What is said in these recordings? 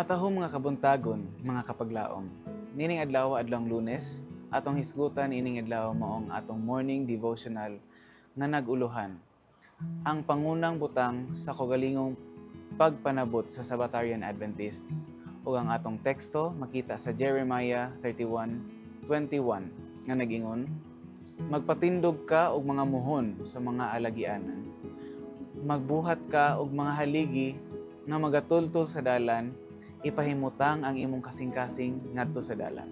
Matahom mga kabuntagon, mga kapaglaom. Nining adlaw adlong Lunes, atong hisgutan ining adlaw maong atong morning devotional nga naguluhan. Ang pangunang butang sa kaugalingong pagpanabot sa Sabbatarian Adventists ug ang atong teksto makita sa Jeremiah 31:21 nga nag-ingon, magpatindog ka og mga muhon sa mga alagianan. Magbuhat ka og mga haligi nga magatultol sa dalan, ipahimutang ang imong kasing-kasing ngadto sa dalan.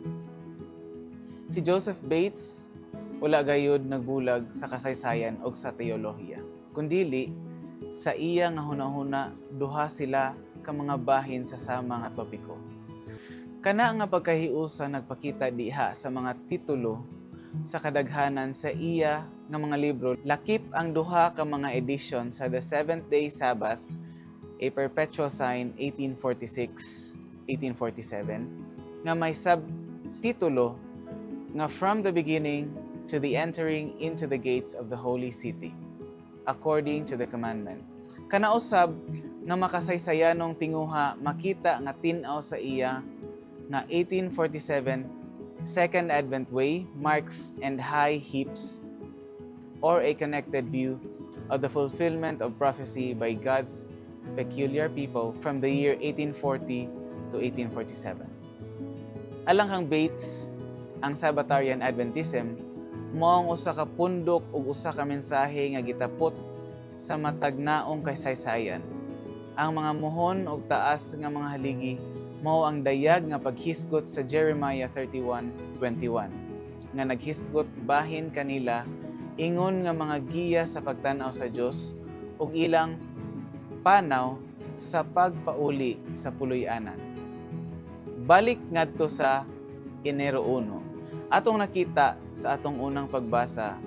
Si Joseph Bates wala gayud nagbulag sa kasaysayan o sa teolohiya, kundili sa iya nga hunahuna duha sila ka mga bahin sa sama nga topiko. Kana nga pagkahiusa nagpakita diha sa mga titulo sa kadaghanan sa iya nga mga libro, lakip ang duha ka mga edisyon sa The Seventh-day Sabbath, A Perpetual Sign 1846-1847 nga may subtitulo nga From the Beginning to the Entering into the Gates of the Holy City, According to the Commandment. Kanausab nga makasaysayanong tinguha makita nga tin-aw sa iya nga 1847 Second Advent Way, Marks and High Heaps, or a connected view of the fulfillment of prophecy by God's peculiar people from the year 1840 to 1847. Alang kang Bates, ang Sabbatarian Adventism mao ang usa ka pundok ug usa ka mensahe nga gitapot sa matagnaong kasaysayan. Ang mga muhon ug taas nga mga haligi mao ang dayag nga paghisgot sa Jeremiah 31:21 nga naghisgot bahin kanila ingon nga mga giya sa pagtan-aw sa Dios ug ilang panaw sa pagpauli sa puloy-anan. Balik ngadto sa Enero 1. Atong nakita sa atong unang pagbasa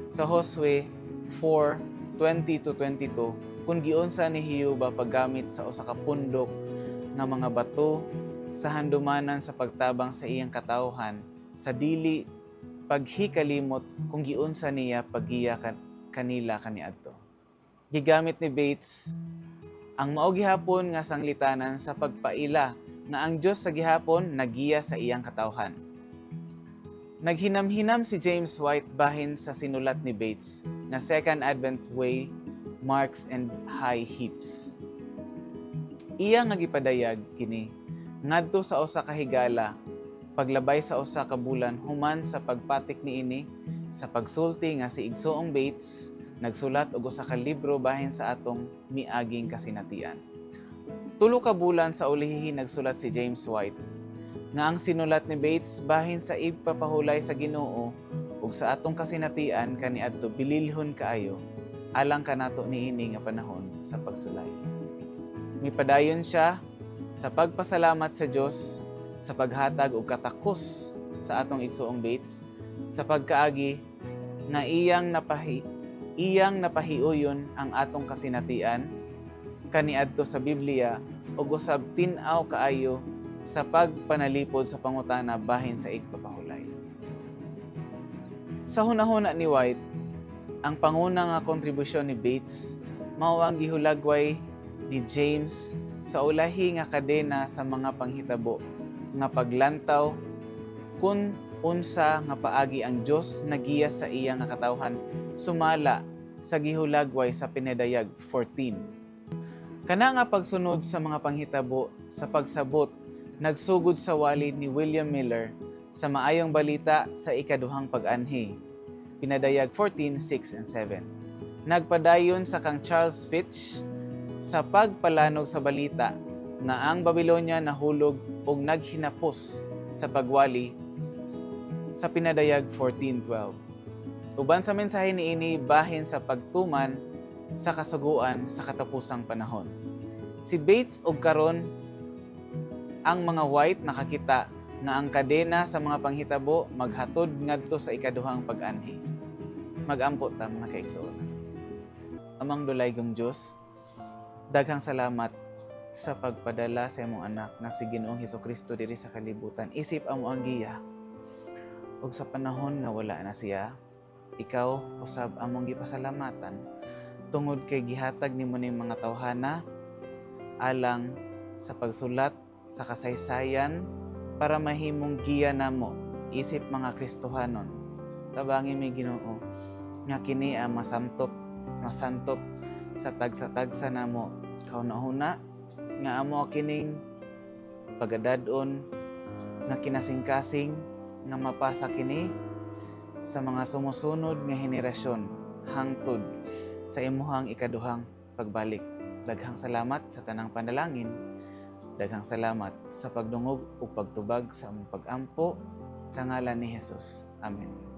sa Josue 4:20-22 kung giunsa ni Jehova paggamit sa usa ka pundok nga mga bato sa handumanan sa pagtabang sa iyang katawhan sa dili paghikalimot kung giunsa niya paggiya kanila kaniadto. Gigamit ni Bates ang mao gihapon nga sanglitanan sa pagpaila nga ang Dios sa gihapon nagiya sa iyang katawhan. Naghinam-hinam si James White bahin sa sinulat ni Bates nga Second Advent Way, Marks and High Heaps. Iya nga gipadayag kini ngadto sa usa ka higala paglabay sa usa ka bulan human sa pagpatik niini sa pagsulti nga si Igsoong Bates nagsulat og usa ka libro bahin sa atong miaging kasinatian. Tulo ka bulan sa ulihi nagsulat si James White nga ang sinulat ni Bates bahin sa ipapahulay sa Ginoo ug sa atong kasinatian kaniadto bililhon kaayo alang kanato niini nga panahon sa pagsulay. Mipadayon siya sa pagpasalamat sa Dios sa paghatag og katakos sa atong Igsoong Bates sa pagkaagi nga iyang napahiuyon ang atong kasinatian kaniadto sa Biblia ug usab tin-aw kaayo sa pagpanalipod sa pangutana bahin sa igpapahulay. Sa hunahuna ni White, ang panguna nga kontribusyon ni Bates mao ang gihulagway ni James sa ulahi nga kadena sa mga panghitabo nga paglantaw kung unsa nga paagi ang Dios nagiya sa iya nga katawhan sumala sa gihulagway sa Pinadayag 14. Kana nga pagsunod sa mga panghitabo sa pagsabot nagsugod sa walid ni William Miller sa Maayong Balita sa ikaduhang pag-anhi, Pinadayag 14:6 and 7. Nagpadayon sa kang Charles Fitch sa pagpalanog sa balita nga ang Babylonia nahulog ug naghinapos sa pagwali sa Pinadayag 14:12. Uban sa mensahe niini bahin sa pagtuman sa kasuguan sa katapusang panahon. Si Bates ug karon ang mga White nakakita nga ang kadena sa mga panghitabo maghatod ngadto sa ikaduhang pag-anhi. Mag-ampo ta mga kaigsoon. Amang dulaygong Dios, daghang salamat sa pagpadala sa imong anak nga si Ginoong Hesukristo diri sa kalibutan. Isip amo ang giya. Ug sa panahon nga wala na siya, ikaw usab among gipasalamatan tungod kay gihatag nimo ning mga tawhana alang sa pagsulat sa kasaysayan para mahimong giya namo isip mga Kristohanon. Tabangi mi Ginoo nga kini ang masantop sa tagsa-tagsa namo kauna-una nga amo kining pagadadon nga kinasing-kasing nga mapasa kini sa mga sumusunod nga henerasyon hangtod sa imuhang ikaduhang pagbalik. Daghang salamat sa tanang panalangin. Daghang salamat sa pagdungog ug pagtubag sa among pag-ampo sa ngalan ni Jesus. Amen.